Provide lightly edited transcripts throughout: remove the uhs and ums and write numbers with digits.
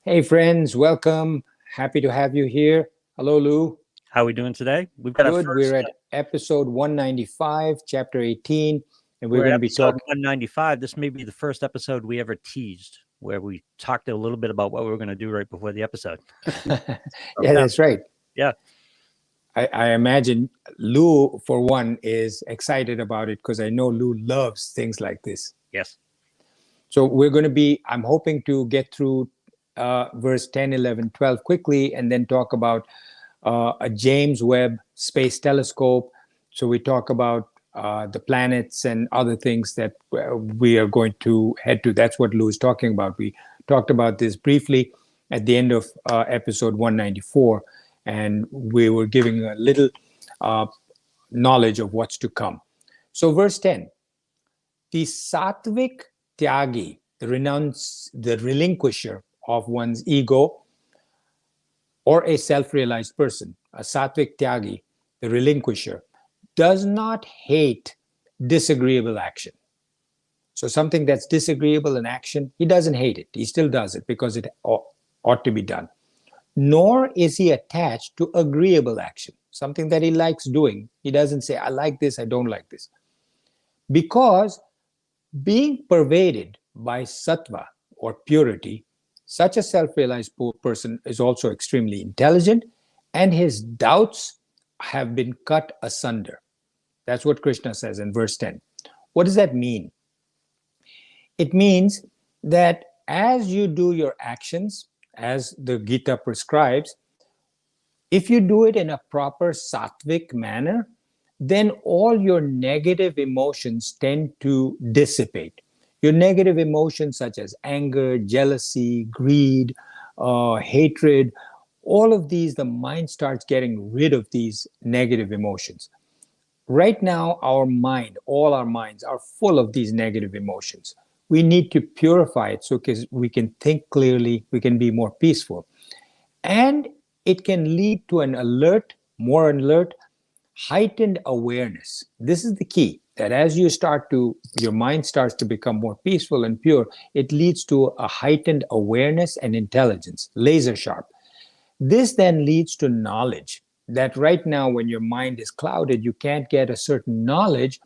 Hey, friends, welcome. Happy to have you here. Hello, Lou. How are we doing today? We've got Good. We're at episode 195, chapter 18, and we're we're going at to be episode talking. 195. This may be the first episode we ever teased where we talked a little bit about what we were going to do right before the episode. Yeah, that's right. Yeah. I imagine Lou, for one, is excited about it because I know Lou loves things like this. Yes. So we're going to be, I'm hoping to get through verse 10, 11, 12 quickly and then talk about a James Webb Space Telescope. So we talk about the planets and other things that we are going to head to. That's what Lou is talking about. We talked about this briefly at the end of episode 194, and we were giving a little knowledge of what's to come. So verse 10, the sattvic tyagi, the relinquisher of one's ego, or a self-realized person, a sattvic tyagi, the relinquisher, does not hate disagreeable action. So something that's disagreeable in action, he doesn't hate it. He still does it because it ought to be done. Nor is he attached to agreeable action, something that he likes doing. He doesn't say, I like this, I don't like this. Because being pervaded by sattva or purity, such a self-realized person is also extremely intelligent, and his doubts have been cut asunder. That's what Krishna says in verse 10. What does that mean? It means that as you do your actions, as the Gita prescribes, if you do it in a proper sattvic manner, then all your negative emotions tend to dissipate. Your negative emotions such as anger, jealousy, greed, hatred, all of these, the mind starts getting rid of these negative emotions. Right now, our mind, all our minds are full of these negative emotions. We need to purify it so we can think clearly, we can be more peaceful. And it can lead to an alert, more alert, heightened awareness. This is the key, that as your mind starts to become more peaceful and pure, it leads to a heightened awareness and intelligence, laser sharp. This then leads to knowledge, that right now when your mind is clouded, you can't get a certain knowledge,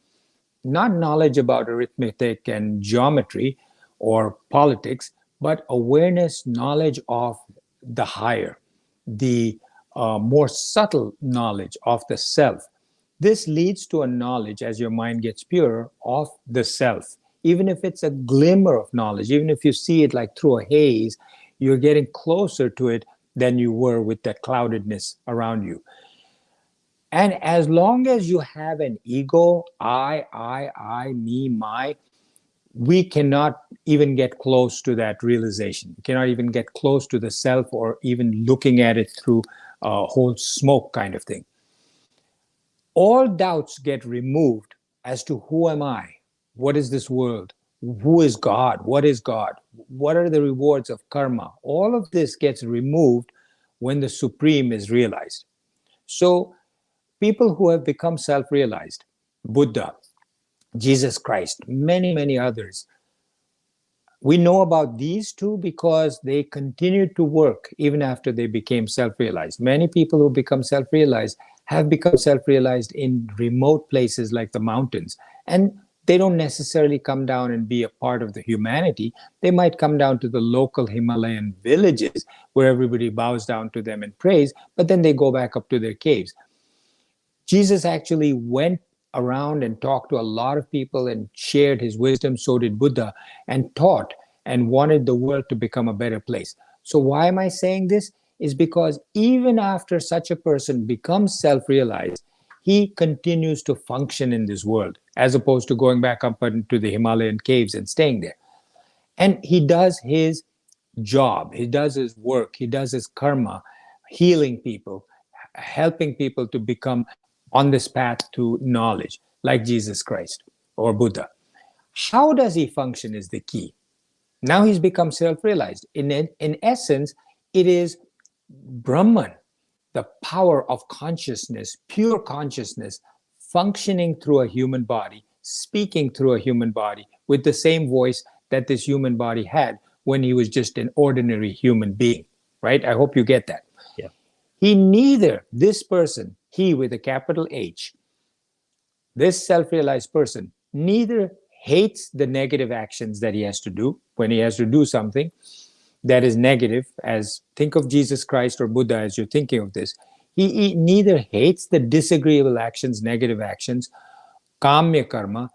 not knowledge about arithmetic and geometry or politics, but awareness, knowledge of the higher, the more subtle knowledge of the self. This leads to a knowledge, as your mind gets purer, of the self. Even if it's a glimmer of knowledge, even if you see it like through a haze, you're getting closer to it than you were with that cloudedness around you. And as long as you have an ego, I, me, my, we cannot even get close to that realization. We cannot even get close to the self or even looking at it through a whole smoke kind of thing. All doubts get removed as to who am I? What is this world? Who is God? What is God? What are the rewards of karma? All of this gets removed when the Supreme is realized. So people who have become self-realized, Buddha, Jesus Christ, many, many others, we know about these two because they continued to work even after they became self-realized. Many people who become self-realized have become self-realized in remote places like the mountains. And they don't necessarily come down and be a part of the humanity. They might come down to the local Himalayan villages where everybody bows down to them and prays, but then they go back up to their caves. Jesus actually went around and talked to a lot of people and shared his wisdom. So did Buddha, and taught and wanted the world to become a better place. So why am I saying this? Is because even after such a person becomes self-realized, he continues to function in this world, as opposed to going back up into the Himalayan caves and staying there. And he does his job, he does his work, he does his karma, healing people, helping people to become on this path to knowledge, like Jesus Christ or Buddha. How does he function is the key. Now he's become self-realized. In essence, it is Brahman, the power of consciousness, pure consciousness, functioning through a human body, speaking through a human body with the same voice that this human body had when he was just an ordinary human being, right? I hope you get that. Yeah. This person, he with a capital H, this self-realized person, neither hates the negative actions that he has to do when he has to do something that is negative, as think of Jesus Christ or Buddha as you're thinking of this. He neither hates the disagreeable actions, negative actions, kamya karma,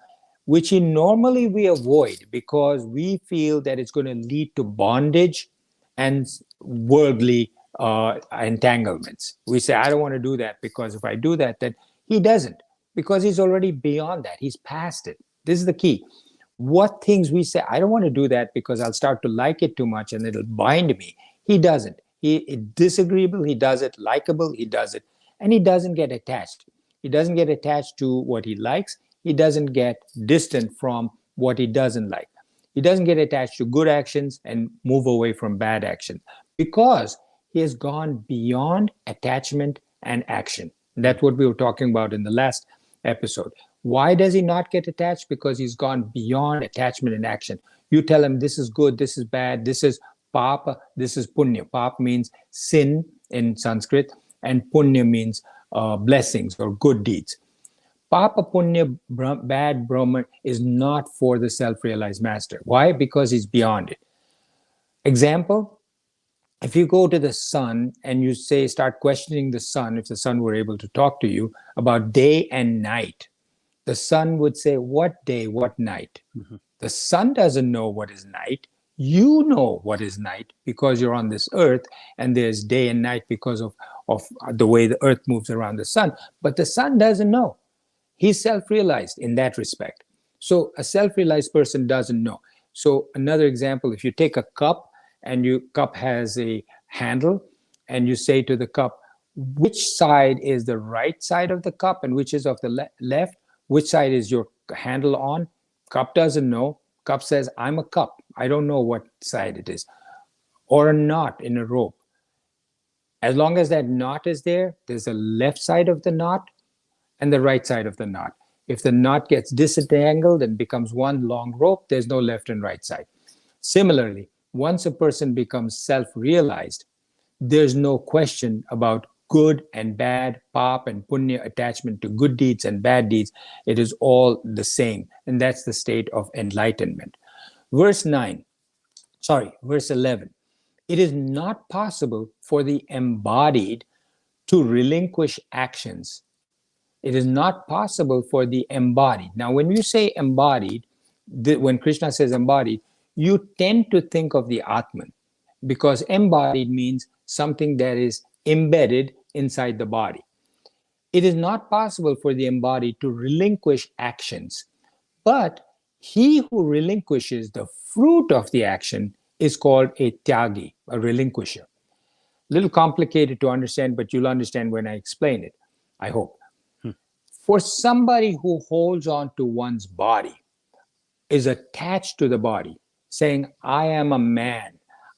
which normally we avoid because we feel that it's going to lead to bondage and worldly entanglements. We say, I don't want to do that because if I do that, then he doesn't, because he's already beyond that. He's past it. This is the key. What things we say, I don't want to do that because I'll start to like it too much and it'll bind me. He doesn't. Disagreeable, he does it. Likable, he does it. And he doesn't get attached. He doesn't get attached to what he likes. He doesn't get distant from what he doesn't like. He doesn't get attached to good actions and move away from bad action because he has gone beyond attachment and action. That's what we were talking about in the last episode. Why does he not get attached? Because he's gone beyond attachment and action. You tell him this is good, this is bad, this is papa, this is punya. Papa means sin in Sanskrit, and punya means blessings or good deeds. Papa punya, bad brahma is not for the self-realized master. Why? Because he's beyond it. Example, if you go to the sun and you say, start questioning the sun, if the sun were able to talk to you about day and night, the sun would say, what day, what night? Mm-hmm. The sun doesn't know what is night. You know what is night because you're on this earth, and there's day and night because of the way the earth moves around the sun. But the sun doesn't know. He's self-realized in that respect. So a self-realized person doesn't know. So another example, if you take a cup and your cup has a handle and you say to the cup, which side is the right side of the cup and which is of the left? Which side is your handle on? Cup doesn't know. Cup says, I'm a cup. I don't know what side it is. Or a knot in a rope. As long as that knot is there, there's a left side of the knot and the right side of the knot. If the knot gets disentangled and becomes one long rope, there's no left and right side. Similarly, once a person becomes self-realized, there's no question about good and bad, pap and punya, attachment to good deeds and bad deeds. It is all the same. And that's the state of enlightenment. Verse 11. It is not possible for the embodied to relinquish actions. It is not possible for the embodied. Now, when you say embodied, when Krishna says embodied, you tend to think of the Atman, because embodied means something that is embedded inside the body. It is not possible for the embodied to relinquish actions, but he who relinquishes the fruit of the action is called a tyagi, a relinquisher. A little complicated to understand, but you'll understand when I explain it, I hope. For somebody who holds on to one's body, is attached to the body, saying, I am a man,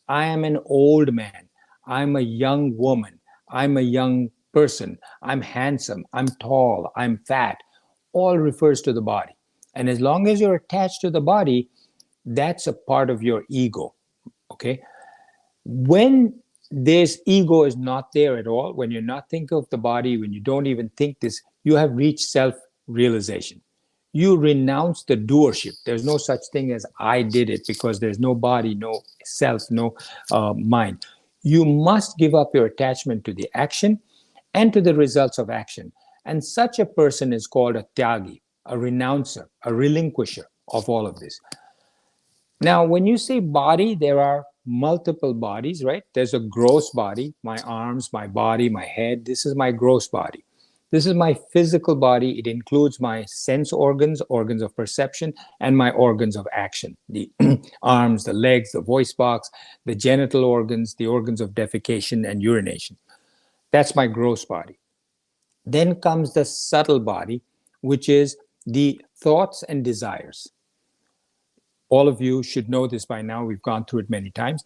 I am an old man, I'm a young woman, I'm a young person, I'm handsome, I'm tall, I'm fat, all refers to the body. And as long as you're attached to the body, that's a part of your ego, okay? When this ego is not there at all, when you're not thinking of the body, when you don't even think this, you have reached self-realization. You renounce the doership. There's no such thing as I did it, because there's no body, no self, no mind. You must give up your attachment to the action and to the results of action. And such a person is called a tyagi, a renouncer, a relinquisher of all of this. Now, when you say body, there are multiple bodies, right? There's a gross body, my arms, my body, my head. This is my gross body. This is my physical body. It includes my sense organs, organs of perception, and my organs of action. The arms, the legs, the voice box, the genital organs, the organs of defecation and urination. That's my gross body. Then comes the subtle body, which is the thoughts and desires. All of you should know this by now. We've gone through it many times.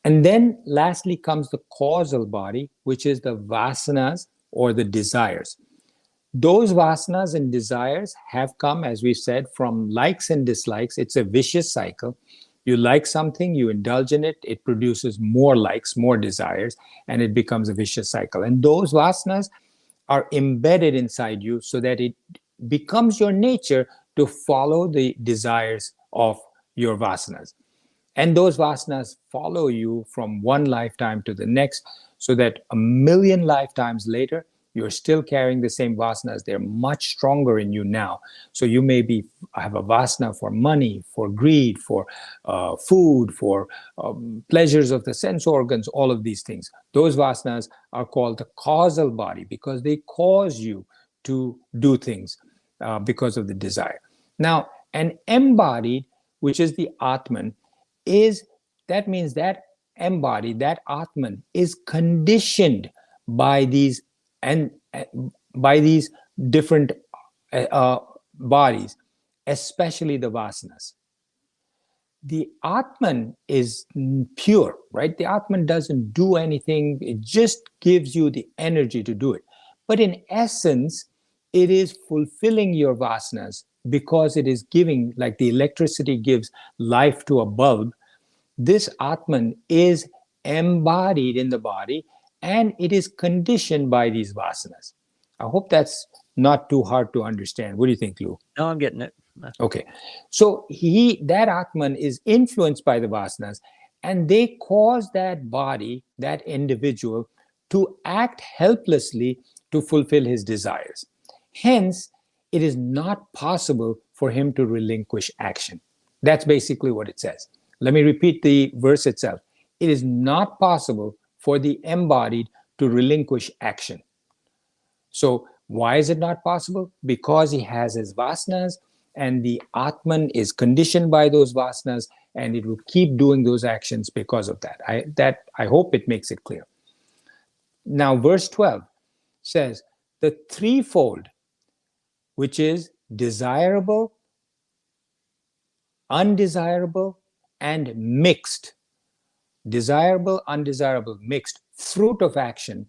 And then lastly comes the causal body, which is the vasanas, or the desires. Those vasanas and desires have come, as we said, from likes and dislikes. It's a vicious cycle. You like something, you indulge in it, it produces more likes, more desires, and it becomes a vicious cycle. And those vasanas are embedded inside you so that it becomes your nature to follow the desires of your vasanas. And those vasanas follow you from one lifetime to the next, so that a million lifetimes later, you're still carrying the same vasanas. They're much stronger in you now. So you may have a vasana for money, for greed, for food, for pleasures of the sense organs, all of these things. Those vasanas are called the causal body because they cause you to do things because of the desire. Now, an embodied, which is the Atman, that means that embodied, that Atman is conditioned by these and by these different bodies, especially the vasanas. The Atman is pure, right? The Atman doesn't do anything, it just gives you the energy to do it. But in essence, it is fulfilling your vasanas because it is giving, like the electricity gives life to a bulb. This Atman is embodied in the body and it is conditioned by these vasanas. I hope that's not too hard to understand. What do you think, Lou? No, I'm getting it. Okay. So that Atman is influenced by the vasanas, and they cause that body, that individual, to act helplessly to fulfill his desires. Hence, it is not possible for him to relinquish action. That's basically what it says. Let me repeat the verse itself. It is not possible for the embodied to relinquish action. So why is it not possible? Because he has his vasanas, and the Atman is conditioned by those vasanas, and it will keep doing those actions because of that. I hope it makes it clear. Now, verse 12 says, the threefold, which is desirable, undesirable, and mixed, desirable, undesirable, mixed fruit of action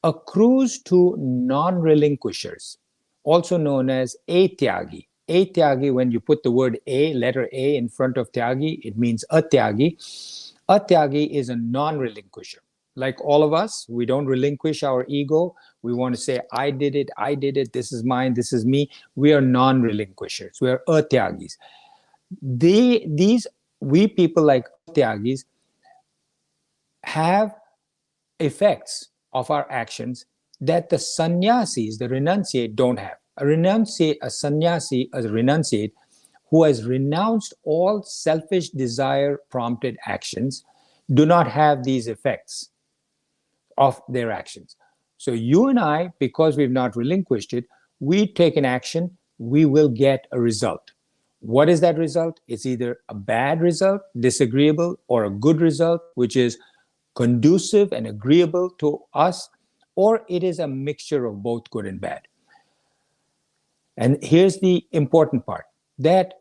accrues to non-relinquishers, also known as atyagi. Atyagi, when you put the word A, letter A in front of tyagi, it means atyagi. Atyagi is a non-relinquisher. Like all of us, we don't relinquish our ego. We want to say, I did it, this is mine, this is me. We are non-relinquishers. We are atyagis. We people like atyagis have effects of our actions that the sannyasis, the renunciate, don't have. A sannyasi, a renunciate, who has renounced all selfish desire prompted actions, do not have these effects of their actions. So you and I, because we've not relinquished it, we take an action, we will get a result. What is that result? It's either a bad result, disagreeable, or a good result, which is conducive and agreeable to us, or it is a mixture of both good and bad. And here's the important part, that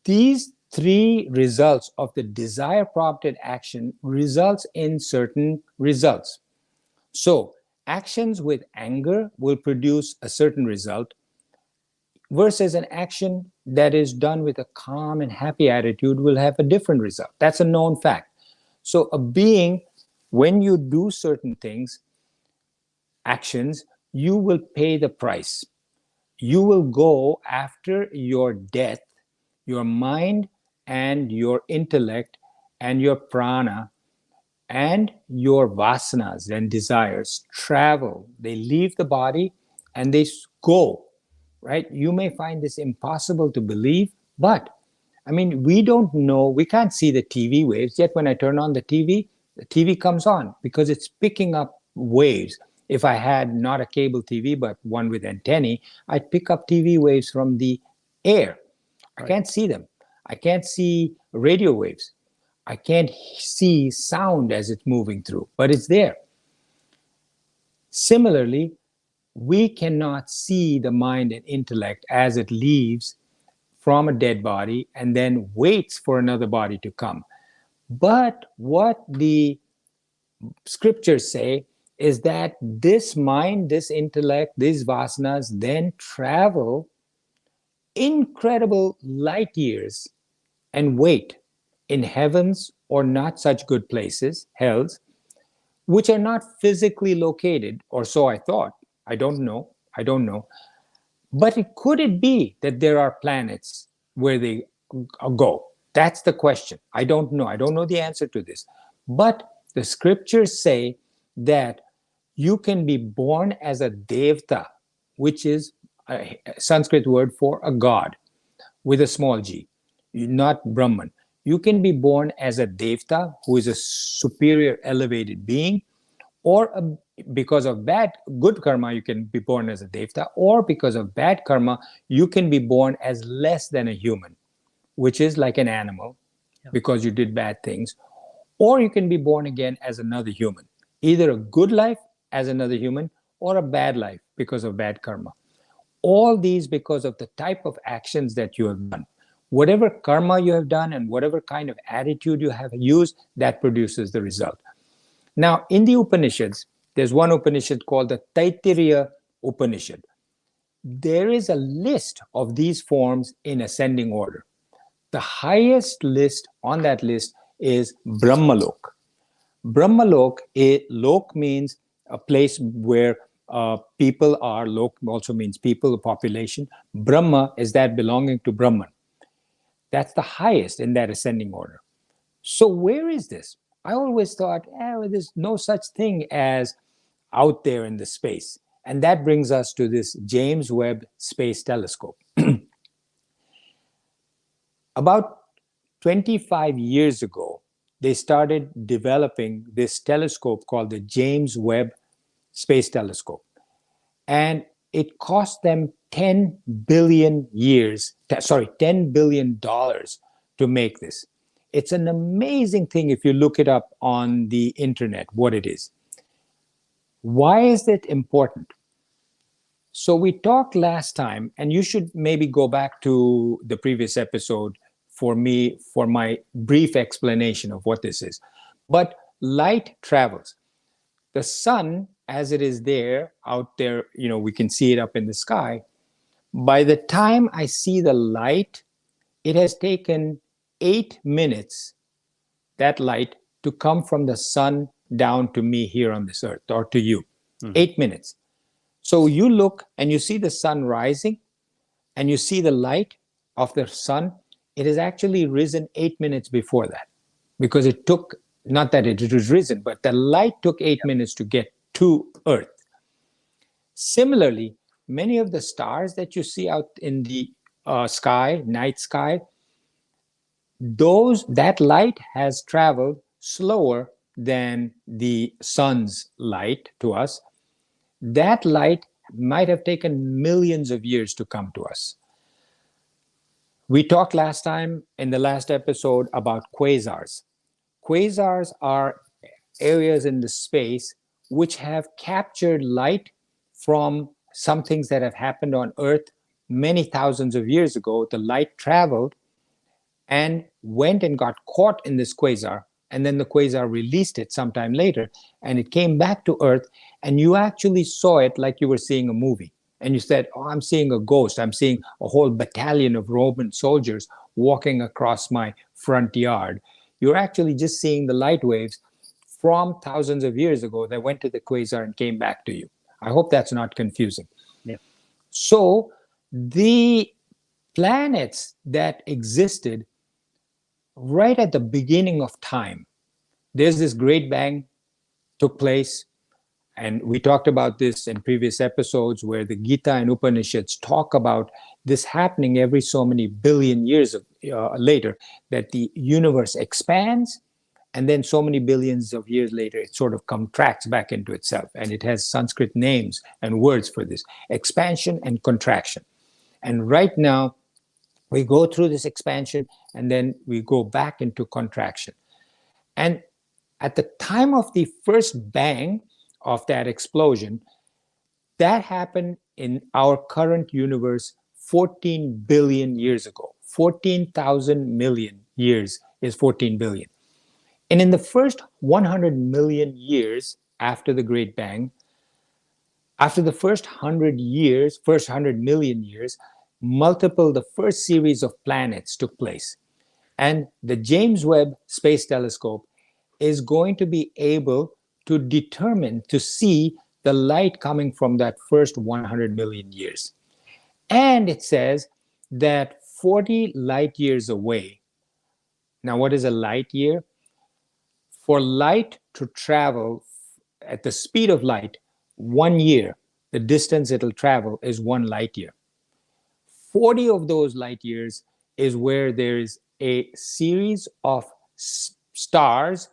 these three results of the desire prompted action results in certain results. So actions with anger will produce a certain result, versus an action that is done with a calm and happy attitude will have a different result. That's a known fact. So a being, when you do certain things, actions, you will pay the price. You will go after your death, your mind and your intellect and your prana and your vasanas and desires travel. They leave the body and they go, right? You may find this impossible to believe, but I mean, we don't know, we can't see the TV waves, yet when I turn on the TV comes on because it's picking up waves. If I had not a cable TV, but one with antennae, I'd pick up TV waves from the air. I can't see them. I can't see radio waves. I can't see sound as it's moving through, but it's there. Similarly, we cannot see the mind and intellect as it leaves from a dead body and then waits for another body to come. But what the scriptures say is that this mind, this intellect, these vasanas then travel incredible light years and wait in heavens or not such good places, hells, which are not physically located, or so I thought. I don't know. I don't know. But could it be that there are planets where they go? That's the question. I don't know. I don't know the answer to this. But the scriptures say that you can be born as a devta, which is a Sanskrit word for a god with a small g, not Brahman. You can be born as a devta, who is a superior elevated being, or because of good karma, you can be born as a devta, or because of bad karma, you can be born as less than a human, which is like an animal, because you did bad things, or you can be born again as another human, either a good life as another human or a bad life because of bad karma. All these because of the type of actions that you have done. Whatever karma you have done and whatever kind of attitude you have used, that produces the result. Now, in the Upanishads, there's one Upanishad called the Titeria Upanishad. There is a list of these forms in ascending order. The highest list on that list is Brahmalok. Brahmalok, lok means a place where people are. Lok also means people, population. Brahma is that belonging to Brahman. That's the highest in that ascending order. So where is this? I always thought, there's no such thing as out there in the space. And that brings us to this James Webb Space Telescope. About 25 years ago, they started developing this telescope called the James Webb Space Telescope. And it cost them $10 billion to make this. It's an amazing thing if you look it up on the internet, what it is. Why is it important? So we talked last time, and you should maybe go back to the previous episode for my brief explanation of what this is. But light travels. The sun, as it is there, out there, we can see it up in the sky. By the time I see the light, it has taken 8 minutes, that light, to come from the sun down to me here on this earth, or to you. 8 minutes. So you look and you see the sun rising, and you see the light of the sun. It has actually risen 8 minutes before that, because it took, not that it was risen, but the light took 8 minutes to get to Earth. Similarly, many of the stars that you see out in the sky, night sky, that light has traveled slower than the sun's light to us. That light might have taken millions of years to come to us. We talked last time in the last episode about quasars. Quasars are areas in the space which have captured light from some things that have happened on Earth many thousands of years ago. The light traveled and went and got caught in this quasar, and then the quasar released it sometime later, and it came back to Earth, and you actually saw it like you were seeing a movie. And you said, I'm seeing a ghost. I'm seeing a whole battalion of Roman soldiers walking across my front yard. You're actually just seeing the light waves from thousands of years ago that went to the quasar and came back to you. I hope that's not confusing. Yeah. So the planets that existed right at the beginning of time, there's this great bang took place. And we talked about this in previous episodes, where the Gita and Upanishads talk about this happening every so many billion years later, that the universe expands, and then so many billions of years later, it sort of contracts back into itself. And it has Sanskrit names and words for this: expansion and contraction. And right now, we go through this expansion, and then we go back into contraction. And at the time of the first bang of that explosion, that happened in our current universe 14 billion years ago. 14,000 million years is 14 billion. And in the first 100 million years after the Great Bang, after the first 100 million years, the first series of planets took place. And the James Webb Space Telescope is going to be able to determine, to see the light coming from that first 100 million years. And it says that 40 light years away. Now, what is a light year? For light to travel at the speed of light, 1 year, the distance it'll travel is 1 light year. 40 of those light years is where there is a series of stars.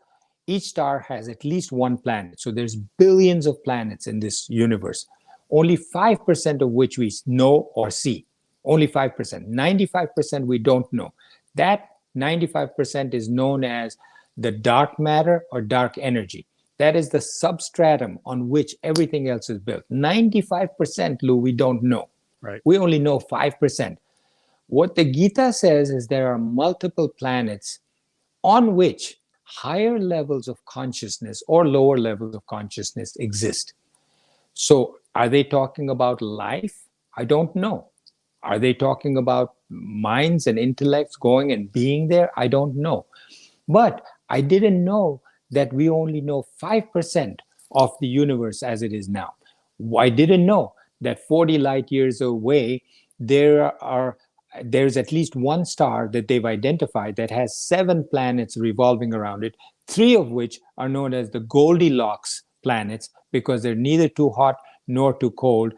Each star has at least one planet. So there's billions of planets in this universe, only 5% of which we know or see. Only 5%. 95% we don't know. That 95% is known as the dark matter or dark energy. That is the substratum on which everything else is built. 95%, Lou, we don't know. Right. We only know 5%. What the Gita says is there are multiple planets on which higher levels of consciousness or lower levels of consciousness exist. So are they talking about life? I don't know. Are they talking about minds and intellects going and being there? I don't know. But I didn't know that we only know 5% of the universe as it is now. I didn't know that 40 light years away, there's at least one star that they've identified that has 7 planets revolving around it, 3 of which are known as the Goldilocks planets because they're neither too hot nor too cold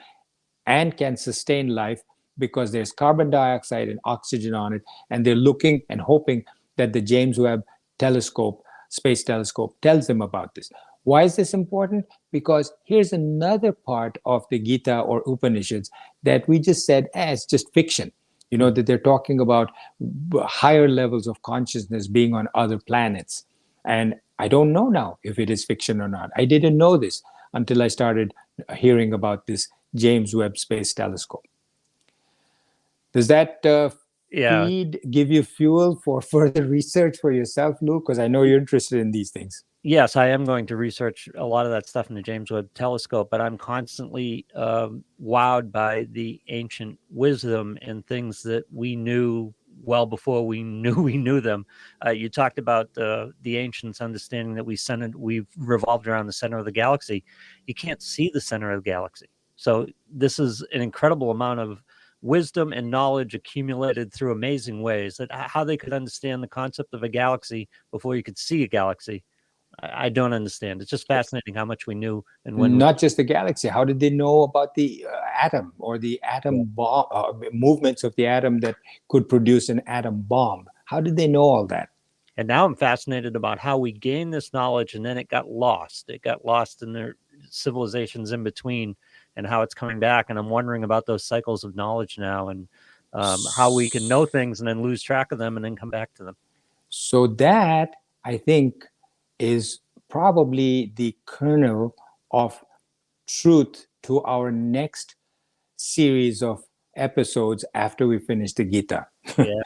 and can sustain life because there's carbon dioxide and oxygen on it. And they're looking and hoping that the James Webb telescope, space telescope, tells them about this. Why is this important? Because here's another part of the Gita or Upanishads that we just said, it's just fiction. You know, that they're talking about higher levels of consciousness being on other planets. And I don't know now if it is fiction or not. I didn't know this until I started hearing about this James Webb Space Telescope. Does that feed give you fuel for further research for yourself, Lou? Because I know you're interested in these things. Yes, I am going to research a lot of that stuff in the James Webb Telescope, but I'm constantly wowed by the ancient wisdom and things that we knew well before we knew them. You talked about the ancients understanding that we've revolved around the center of the galaxy. You can't see the center of the galaxy. So this is an incredible amount of wisdom and knowledge accumulated through amazing ways, that how they could understand the concept of a galaxy before you could see a galaxy. I don't understand. It's just fascinating how much we knew. And when not just the galaxy, how did they know about the atom or the atom bomb, movements of the atom that could produce an atom bomb? How did they know all that? And now I'm fascinated about how we gained this knowledge and then it got lost. It got lost in their civilizations in between, and how it's coming back. And I'm wondering about those cycles of knowledge now, and how we can know things and then lose track of them and then come back to them. So that, I think, is probably the kernel of truth to our next series of episodes after we finish the Gita. Yeah.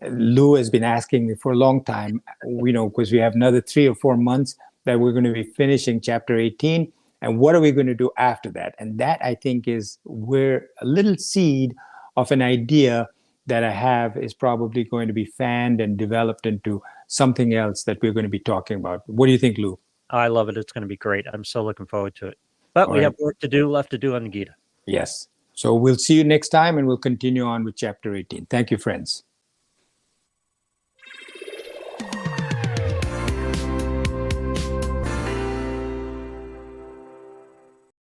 Lou has been asking me for a long time, because we have another 3 or 4 months that we're going to be finishing chapter 18. And what are we going to do after that? And that, I think, is where a little seed of an idea that I have is probably going to be fanned and developed into something else that we're going to be talking about. What do you think, Lou? I love it. It's going to be great. I'm so looking forward to it. But we have work left to do on the Gita. Yes. So we'll see you next time, and we'll continue on with chapter 18. Thank you, friends.